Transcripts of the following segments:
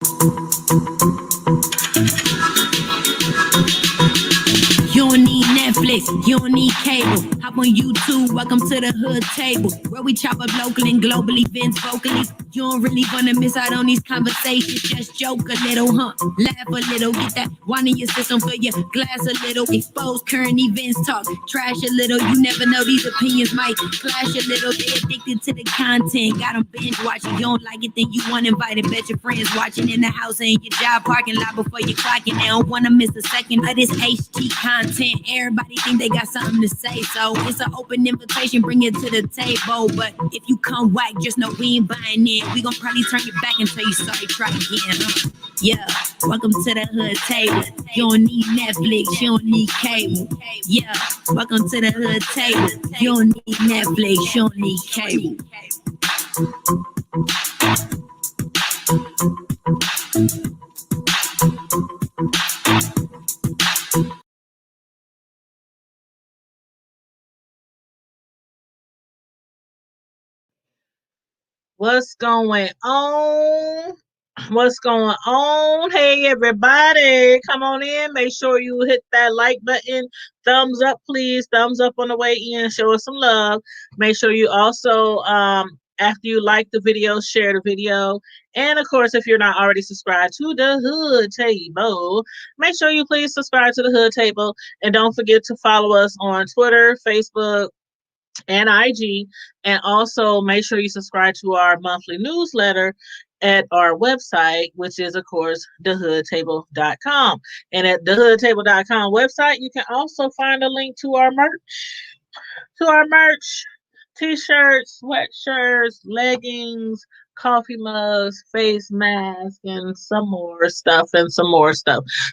You don't need Netflix, you don't need cable. Hop on YouTube, welcome to the hood table, where we chop up local and global events vocally. You don't really wanna miss out on these conversations. Just joke a little, laugh a little, get that wine in your system, fill your glass a little, expose current events, talk trash a little. You never know, these opinions might clash a little. They addicted to the content, got them binge watching. You don't like it, then you want invited. Bet your friends watching in the house and your job parking lot before you clocking. They don't wanna miss a second of this HT content. Everybody think they got something to say, so it's an open invitation, bring it to the table. But if you come whack, just know we ain't buying in. We gon' probably turn you back and tell you sorry, try again, Yeah, welcome to the hood table. You don't need Netflix, you don't need cable. Yeah, welcome to the hood table. You don't need Netflix, you don't need cable. What's going on? What's going on? Hey, everybody, come on in. Make sure you hit that like button. Thumbs up, please. Thumbs up on the way in. Show us some love. Make sure you also, after you like the video, share the video. And of course, if you're not already subscribed to the Hood Table, make sure you please subscribe to the Hood Table. And don't forget to follow us on Twitter, Facebook, and IG, and also make sure you subscribe to our monthly newsletter at our website, which is, of course, thehoodtable.com. And at thehoodtable.com website, you can also find a link to our merch, t-shirts, sweatshirts, leggings, coffee mugs, face masks, and some more stuff.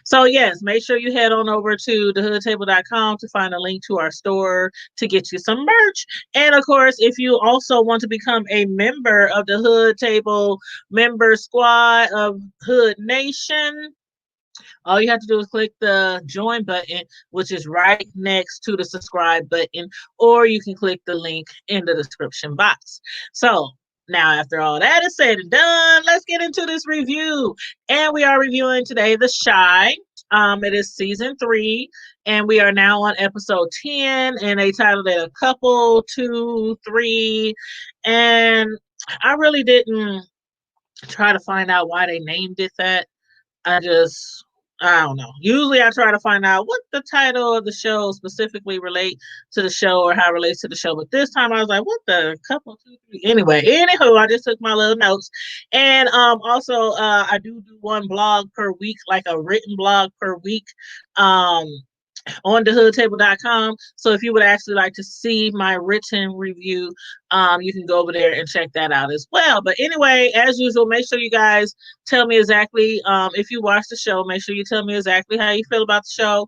So yes, make sure you head on over to thehoodtable.com to find a link to our store to get you some merch. And of course, if you also want to become a member of the Hood Table member squad of Hood Nation, all you have to do is click the join button, which is right next to the subscribe button, or you can click the link in the description box. So now, after all that is said and done, let's get into this review. And we are reviewing today The Chi. It is season 3, and we are now on episode 10, and they titled it A Couple, 2, 3. And I really didn't try to find out why they named it that. I don't know. Usually I try to find out what the title of the show specifically relate to the show or how it relates to the show. But this time I was like, what the couple, 2, 3. Anyway, anywho, I just took my little notes. And also I do one blog per week, like a written blog per week. On thehoodtable.com. So if you would actually like to see my written review, you can go over there and check that out as well. But anyway, as usual, make sure you guys tell me exactly, if you watch the show, make sure you tell me exactly how you feel about the show.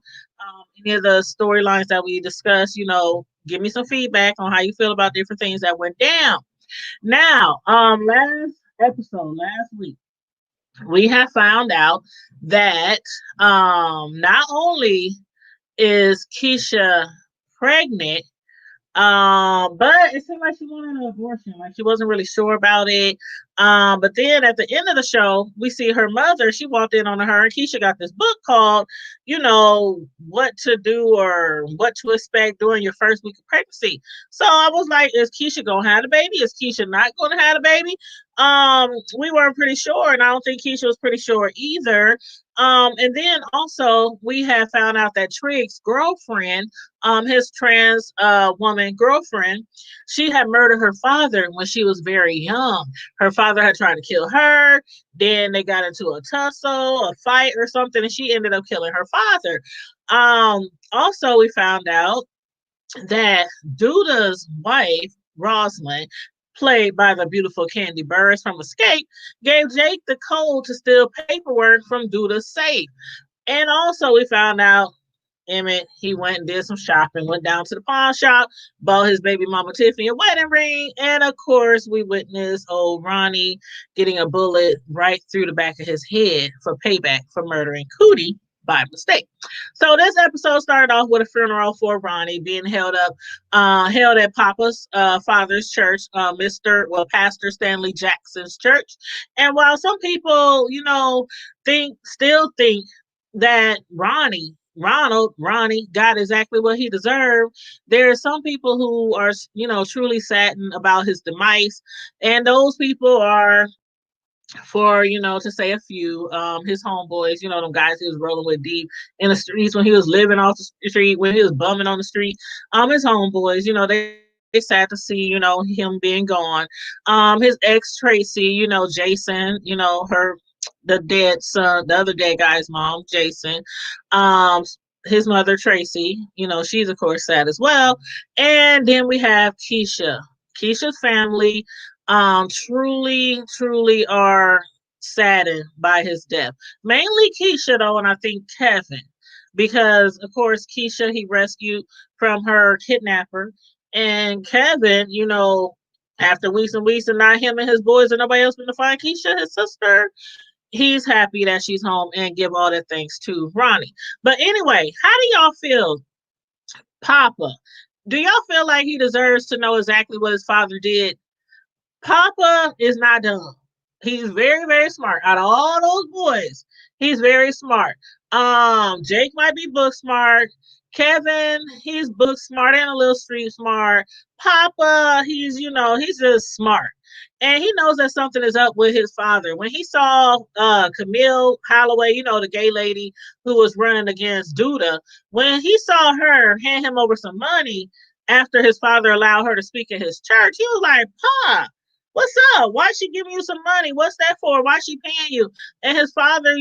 Any of the storylines that we discussed, give me some feedback on how you feel about different things that went down. Now, last week, we have found out that not only is Keisha pregnant, but it seemed like she wanted an abortion. Like she wasn't really sure about it. But then at the end of the show, we see her mother. She walked in on her, and Keisha got this book called, What to Do or What to Expect During Your First Week of Pregnancy. So I was like, is Keisha gonna have a baby? Is Keisha not gonna have a baby? We weren't pretty sure, and I don't think Keisha was pretty sure either. And then also we have found out that Trig's girlfriend, his trans woman girlfriend, she had murdered her father when she was very young. Her father had tried to kill her. Then they got into a tussle, a fight or something, and she ended up killing her father. Also, we found out that Duda's wife, Rosalind, played by the beautiful Candy Burris from Escape, gave Jake the code to steal paperwork from Duda's safe. And also, we found out Emmett, he went and did some shopping, went down to the pawn shop, bought his baby mama Tiffany a wedding ring, and of course, we witnessed old Ronnie getting a bullet right through the back of his head for payback for murdering Cootie, by mistake. So this episode started off with a funeral for Ronnie being held at Papa's father's church, Pastor Stanley Jackson's church. And while some people, still think that Ronnie got exactly what he deserved. There are some people who are, truly saddened about his demise, and those people are, for to say a few, his homeboys, them guys he was rolling with deep in the streets when he was living off the street, when he was bumming on the street. His homeboys, they sad to see, him being gone. His ex Tracy, Jason, the dead son, the other dead guy's mom, Jason. His mother Tracy, she's of course sad as well. And then we have Keisha. Keisha's family truly are saddened by his death. Mainly Keisha though, and I think Kevin, because of course Keisha he rescued from her kidnapper, and Kevin, after weeks and weeks and not him and his boys and nobody else been to find Keisha, his sister, he's happy that she's home and give all that thanks to Ronnie. But anyway, how do y'all feel? Papa, do y'all feel like he deserves to know exactly what his father did? Papa is not dumb. He's very, very smart. Out of all those boys, he's very smart. Jake might be book smart. Kevin, he's book smart and a little street smart. Papa, he's just smart. And he knows that something is up with his father. When he saw Camille Holloway, the gay lady who was running against Duda, when he saw her hand him over some money after his father allowed her to speak at his church, he was like, Pa, what's up? Why is she giving you some money? What's that for? Why is she paying you? And his father,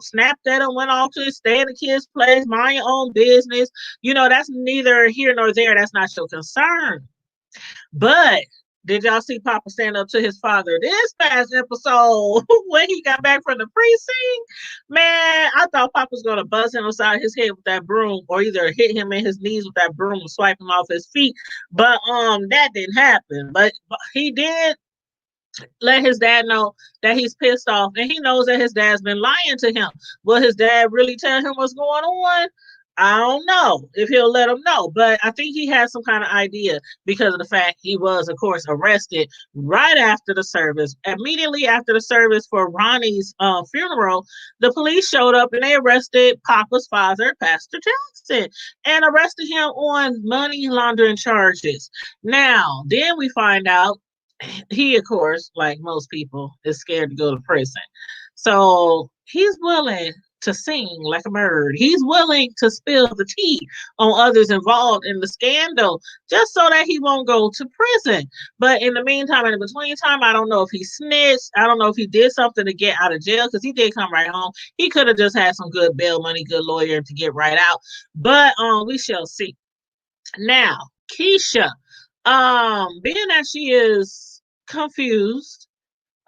snapped at him, went off to his stay in the kid's place, mind your own business. That's neither here nor there. That's not your concern. But did y'all see Papa stand up to his father this past episode when he got back from the precinct? Man, I thought Papa was going to buzz him upside his head with that broom, or either hit him in his knees with that broom and swipe him off his feet. But that didn't happen. But he did let his dad know that he's pissed off, and he knows that his dad's been lying to him. Will his dad really tell him what's going on? I don't know if he'll let him know, but I think he has some kind of idea because of the fact he was, of course, arrested right after the service. Immediately after the service for Ronnie's funeral, the police showed up and they arrested Papa's father, Pastor Jackson, and arrested him on money laundering charges. Now, then we find out he, of course, like most people, is scared to go to prison. So he's willing to sing like a bird. He's willing to spill the tea on others involved in the scandal just so that he won't go to prison. But in the meantime, in the between time, I don't know if he snitched. I don't know if he did something to get out of jail, because he did come right home. He could have just had some good bail money, good lawyer to get right out. But we shall see. Now, Keisha, being that she is confused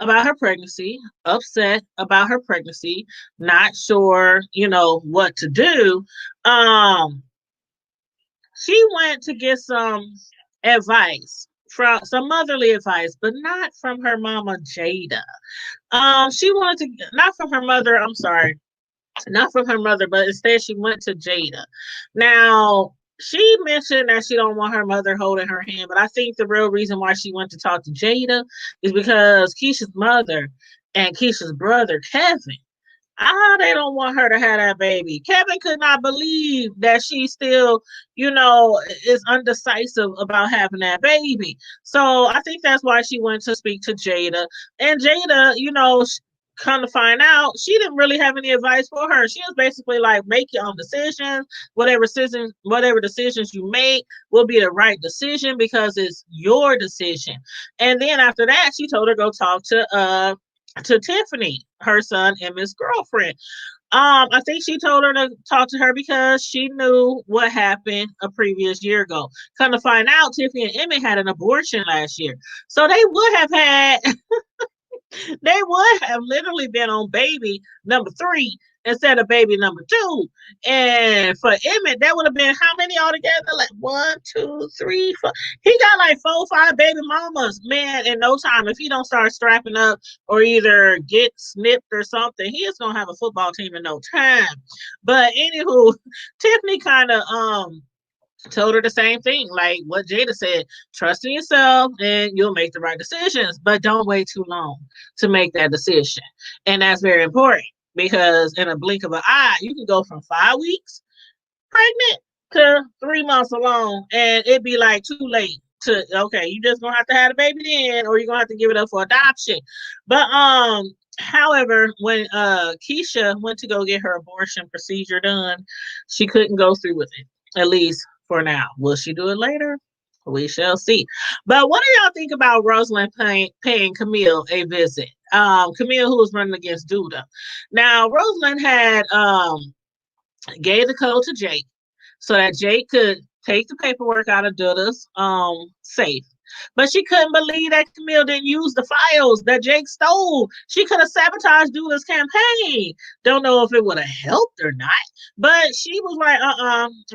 about her pregnancy, upset about her pregnancy, not sure, what to do. She went to get some advice, from some motherly advice, but not from her mama Jada. She wanted to, not from her mother, I'm sorry, not from her mother, but instead she went to Jada. Now, she mentioned that she don't want her mother holding her hand, but I think the real reason why she went to talk to Jada is because Keisha's mother and Keisha's brother, Kevin, they don't want her to have that baby. Kevin could not believe that she still, is undecisive about having that baby. So I think that's why she went to speak to Jada. And Jada, come to find out, she didn't really have any advice for her. She was basically like, make your own decisions. Whatever decisions you make will be the right decision because it's your decision. And then after that, she told her go talk to Tiffany, her son Emmett's girlfriend. I think she told her to talk to her because she knew what happened a previous year ago. Come to find out, Tiffany and Emmett had an abortion last year. So they would have had they would have literally been on baby number 3 instead of baby number 2. And for Emmett, that would have been how many altogether? Like 1, 2, 3, 4. He got like 4, 5 baby mamas. Man, in no time, if he don't start strapping up or either get snipped or something, he is gonna have a football team in no time. But anywho, Tiffany kind of told her the same thing, like what Jada said: trust in yourself and you'll make the right decisions, but don't wait too long to make that decision. And that's very important, because in a blink of an eye, you can go from 5 weeks pregnant to 3 months along, and it'd be like too late to, okay, you just gonna have to have a baby then, or you're gonna have to give it up for adoption. But however, when Keisha went to go get her abortion procedure done, she couldn't go through with it, at least for now. Will she do it later? We shall see. But what do y'all think about Rosalind paying Camille a visit? Camille, who was running against Duda. Now, Rosalind had gave the code to Jake so that Jake could take the paperwork out of Duda's safe. But she couldn't believe that Camille didn't use the files that Jake stole. She could have sabotaged Duda's campaign. Don't know if it would have helped or not. But she was like,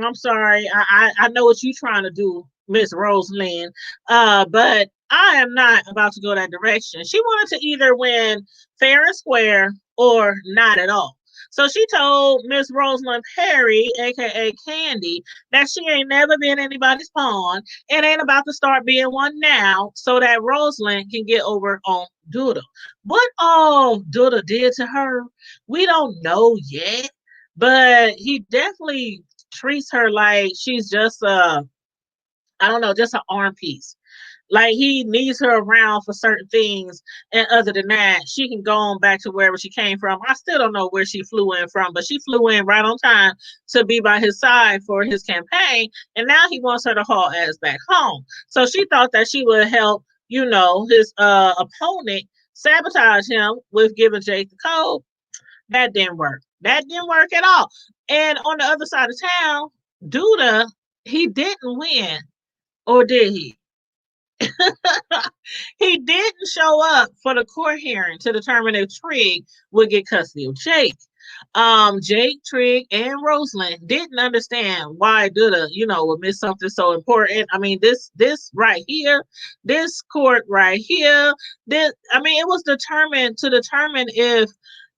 I'm sorry. I know what you're trying to do, Miss Rosalind. But I am not about to go that direction. She wanted to either win fair and square or not at all. So she told Miss Rosalind Perry, aka Candy, that she ain't never been anybody's pawn and ain't about to start being one now, so that Rosalind can get over on Duda. What all Duda did to her, we don't know yet, but he definitely treats her like she's just I don't know, just an arm piece. Like he needs her around for certain things, and other than that, she can go on back to wherever she came from. I still don't know where she flew in from, but she flew in right on time to be by his side for his campaign, and now he wants her to haul ass back home. So she thought that she would help, his opponent sabotage him with giving Jake the code. That didn't work. That didn't work at all. And on the other side of town, Duda, he didn't win, or did he? He didn't show up for the court hearing to determine if Trigg would get custody of Jake. Jake, Trigg, and Rosalind didn't understand why Duda, would miss something so important. I mean, this right here, this court right here, it was determined to determine if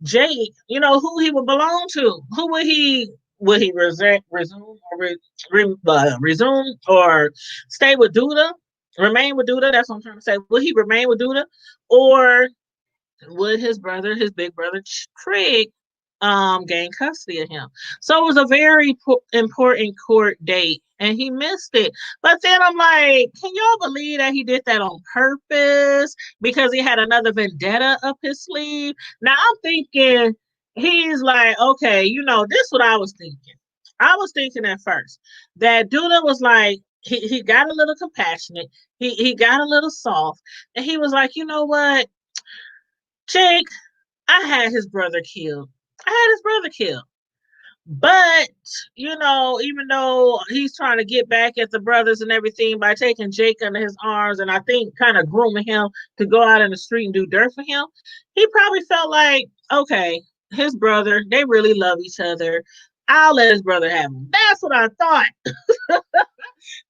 Jake, who he would belong to. Who would he resume or stay with Duda? Remain with Duda? That's what I'm trying to say. Would he remain with Duda, or would his big brother Trigg, gain custody of him? So it was a very important court date, and he missed it. But then I'm like, can y'all believe that he did that on purpose because he had another vendetta up his sleeve? Now I'm thinking he's like, okay, this is what I was thinking. I was thinking at first that Duda was like, he got a little compassionate, he got a little soft, and he was like, you know what, Jake, I had his brother killed. But, even though he's trying to get back at the brothers and everything by taking Jake under his arms and I think kind of grooming him to go out in the street and do dirt for him, he probably felt like, okay, his brother, they really love each other. I'll let his brother have him. That's what I thought.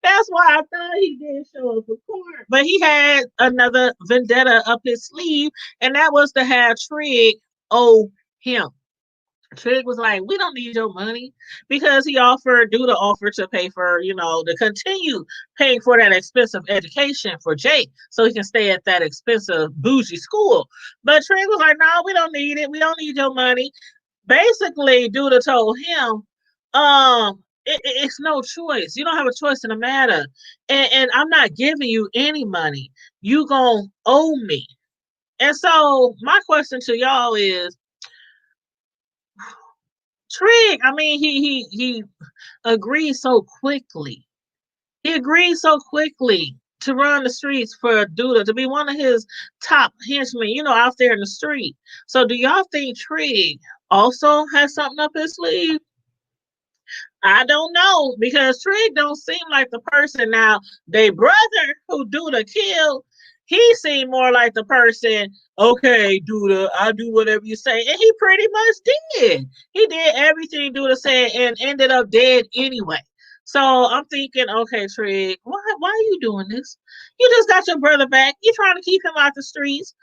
That's why I thought he didn't show up for court. But he had another vendetta up his sleeve, and that was to have Trigg owe him. Trigg was like, we don't need your money, because he offered, Duda offered to pay for, to continue paying for that expensive education for Jake so he can stay at that expensive bougie school. But Trigg was like, no, we don't need it. We don't need your money. Basically, Duda told him, it's no choice. You don't have a choice in the matter. And I'm not giving you any money. You gonna owe me. And so my question to y'all is, Trigg, I mean, he agreed so quickly. He agreed so quickly to run the streets for Duda, to be one of his top henchmen, out there in the street. So do y'all think Trigg also has something up his sleeve? I don't know, because Trigg don't seem like the person. Now, their brother who Duda killed, He seemed more like the person, okay, Duda, I'll do whatever you say. And he pretty much did. He did everything Duda said and ended up dead anyway. So I'm thinking, okay, Trig, why are you doing this? You just got your brother back. You trying to keep him out the streets.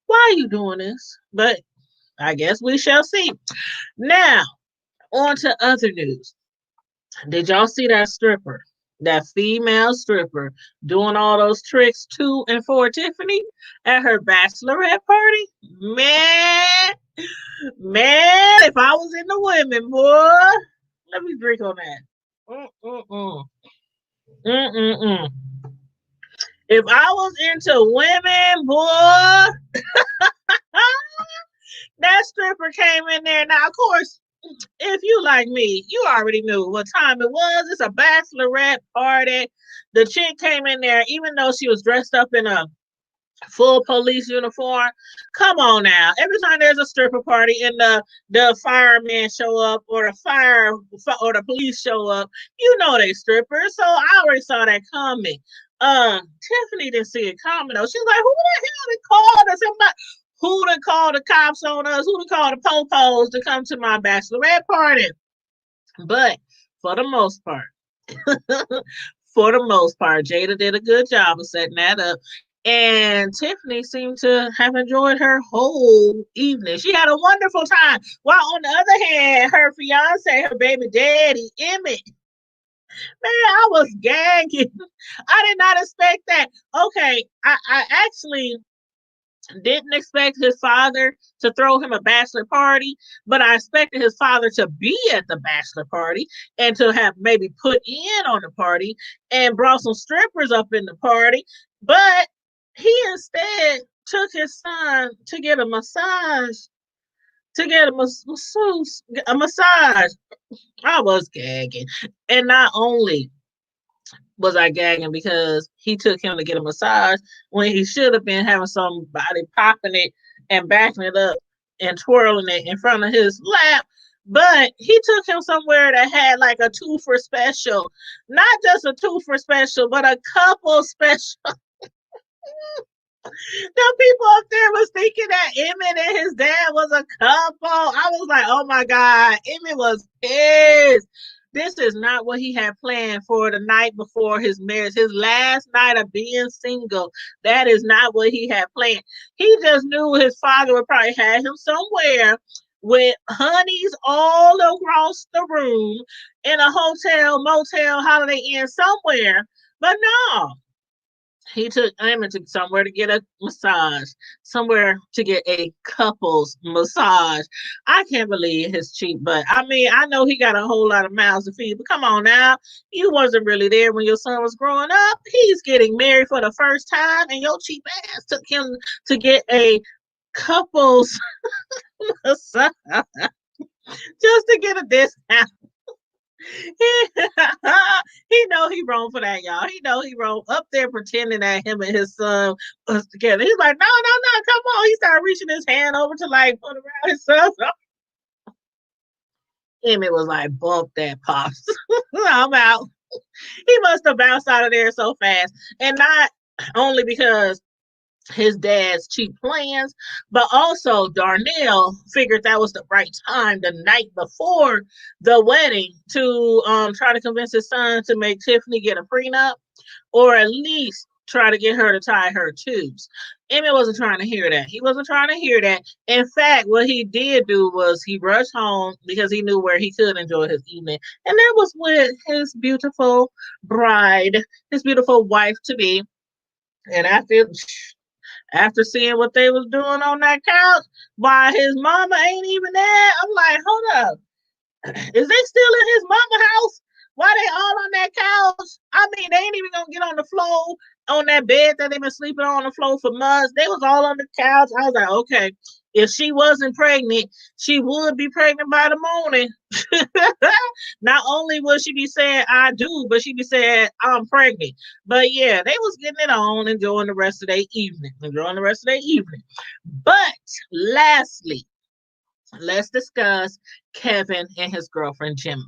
Why are you doing this? But I guess we shall see. Now, on to other news. Did y'all see that stripper? That female stripper doing all those tricks to and for Tiffany at her bachelorette party? Man, man, if I was in the women, boy, let me drink on that. Mm-mm-mm. Mm-mm-mm. If I was into women, boy, that stripper came in there. Now, of course, if you like me, you already knew what time it was. It's a bachelorette party. The chick came in there, even though she was dressed up in a full police uniform. Come on now. Every time there's a stripper party and the firemen show up or the police show up, you know they strippers. So I already saw that coming. Tiffany didn't see it coming though. She was like, who the hell they called us? Somebody who to call the cops on us, who to call the popos to come to my bachelorette party. But for the most part, for the most part, Jada did a good job of setting that up. And Tiffany seemed to have enjoyed her whole evening. She had a wonderful time. While on the other hand, her fiance, her baby daddy, Emmett, man, I was gagging. I did not expect that. Okay, I actually didn't expect his father to throw him a bachelor party, but I expected his father to be at the bachelor party and to have maybe put in on the party and brought some strippers up in the party. But he instead took his son to get a massage, to get a massage. I was gagging. And not only was I gagging because he took him to get a massage when he should have been having somebody popping it and backing it up and twirling it in front of his lap. But he took him somewhere that had like a two for special, not just a two for special, but a couple special. The people up there was thinking that Emmett and his dad was a couple. I was like, oh my God, Emmett was pissed. This is not what he had planned for the night before his marriage, his last night of being single. That is not what he had planned. He just knew his father would probably have him somewhere with honeys all across the room in a hotel, motel, Holiday Inn somewhere. But no, he took Emmett to somewhere to get a massage, somewhere to get a couple's massage. I can't believe his cheap butt. I mean, I know he got a whole lot of mouths to feed, but come on now. You wasn't really there when your son was growing up. He's getting married for the first time, and your cheap ass took him to get a couple's massage just to get a discount. He know he wrong for that, y'all. He know he wrong up there pretending that him and his son was together. He's like, no, no, no, come on. He started reaching his hand over to like put around his son. Emmett was like, bump that pops. I'm out. He must have bounced out of there so fast. And not only because his dad's cheap plans, but also Darnell figured that was the right time the night before the wedding to try to convince his son to make Tiffany get a prenup or at least try to get her to tie her tubes. Emmett wasn't trying to hear that. He wasn't trying to hear that. In fact, what he did do was he rushed home because he knew where he could enjoy his evening. And that was with his beautiful bride, his beautiful wife to be. And after seeing what they was doing on that couch, why his mama ain't even there, I'm like, hold up. Is they still in his mama house? Why they all on that couch? I mean, they ain't even gonna get on the floor on that bed that they've been sleeping on the floor for months. They was all on the couch. I was like, okay, if she wasn't pregnant, she would be pregnant by the morning. Not only will she be saying I do, but she be saying I'm pregnant. But yeah, they was getting it on, enjoying the rest of their evening, But lastly, let's discuss Kevin and his girlfriend Gemma.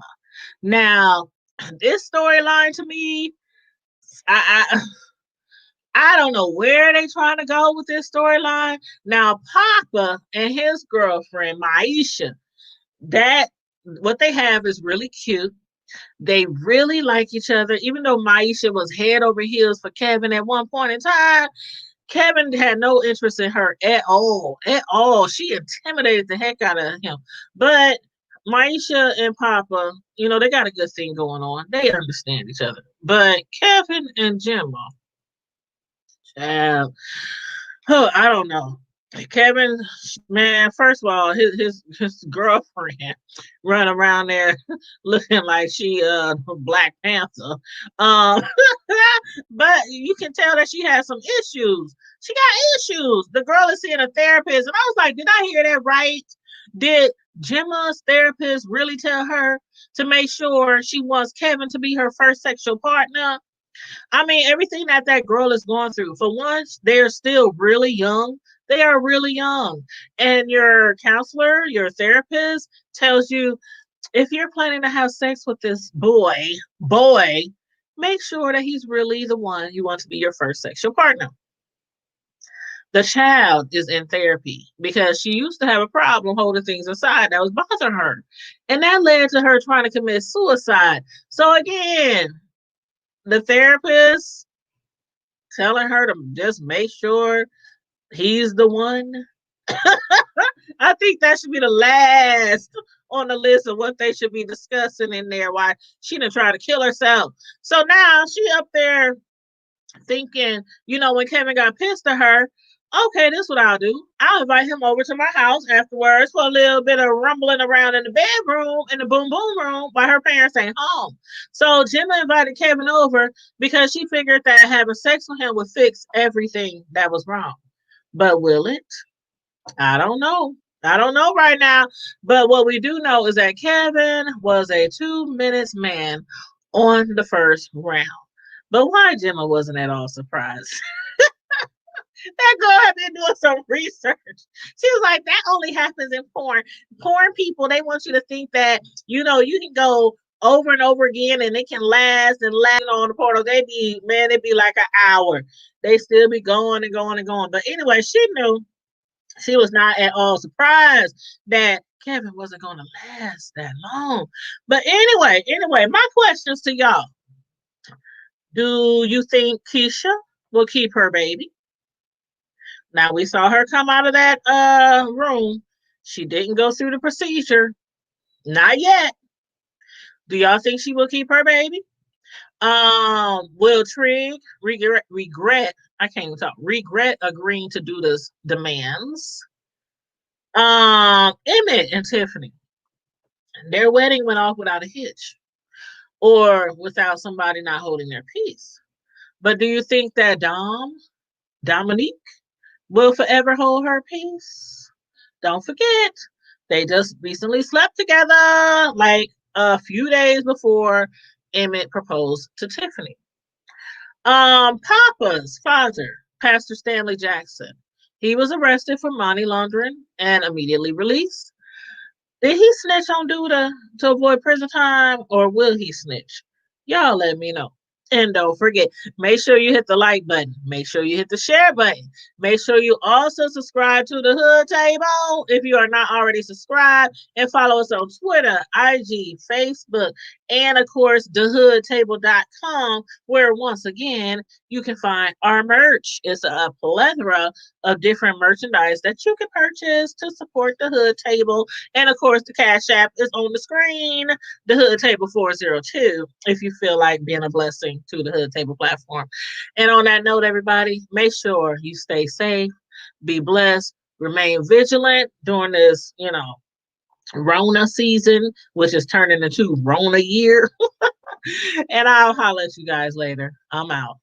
Now, this storyline to me, I I don't know where they trying to go with this storyline. Now, Papa and his girlfriend Maisha, that what they have is really cute. They really like each other, even though Maisha was head over heels for Kevin at one point in time. Kevin had no interest in her at all. At all. She intimidated the heck out of him. But Maisha and Papa, they got a good thing going on. They understand each other. But Kevin and Gemma, child, oh, I don't know. Kevin, man, first of all, his girlfriend run around there looking like she Black Panther. Um but you can tell that she has some issues. She got issues. The girl is seeing a therapist, and I was like, did I hear that right? Did Gemma's therapist really tell her to make sure she wants Kevin to be her first sexual partner? I mean, everything that girl is going through. For once, they're still really young. They are really young. And your counselor, your therapist tells you, if you're planning to have sex with this boy, make sure that he's really the one you want to be your first sexual partner. The child is in therapy because she used to have a problem holding things inside that was bothering her. And that led to her trying to commit suicide. So again, the therapist telling her to just make sure he's the one. I think that should be the last on the list of what they should be discussing in there. Why she didn't try to kill herself. So now she up there thinking, when Kevin got pissed at her, okay, this is what I'll do. I'll invite him over to my house afterwards for a little bit of rumbling around in the bedroom, in the boom boom room, while her parents ain't home. So Gemma invited Kevin over because she figured that having sex with him would fix everything that was wrong. But will it? I don't know. I don't know right now. But what we do know is that Kevin was a 2 minutes man on the first round. But why Gemma wasn't at all surprised? That girl had been doing some research. She was like, that only happens in porn. Porn people, they want you to think that, you can go over and over again and it can last and last on the portal. It'd be like an hour. They still be going and going and going. But anyway, she knew. She was not at all surprised that Kevin wasn't going to last that long. But anyway, my questions to y'all. Do you think Keisha will keep her baby? Now we saw her come out of that room. She didn't go through the procedure. Not yet. Do y'all think she will keep her baby? Will Trig regret? I can't even talk. Regret agreeing to do this demands. Emmett and Tiffany, their wedding went off without a hitch or without somebody not holding their peace. But do you think that Dominique, will forever hold her peace? Don't forget, they just recently slept together like a few days before Emmett proposed to Tiffany. Papa's father, Pastor Stanley Jackson, he was arrested for money laundering and immediately released. Did he snitch on Duda to avoid prison time, or will he snitch? Y'all let me know. And don't forget, make sure you hit the like button. Make sure you hit the share button. Make sure you also subscribe to the Hood Table if you are not already subscribed. And follow us on Twitter, IG, Facebook, and of course, thehoodtable.com, where once again, you can find our merch. It's a plethora of different merchandise that you can purchase to support the Hood Table. And of course, the Cash App is on the screen, the Hood Table 402, if you feel like being a blessing to the Hood Table platform. And on that note, everybody, make sure you stay safe, be blessed, remain vigilant during this, Rona season, which is turning into Rona year. And I'll holler at you guys later. I'm out.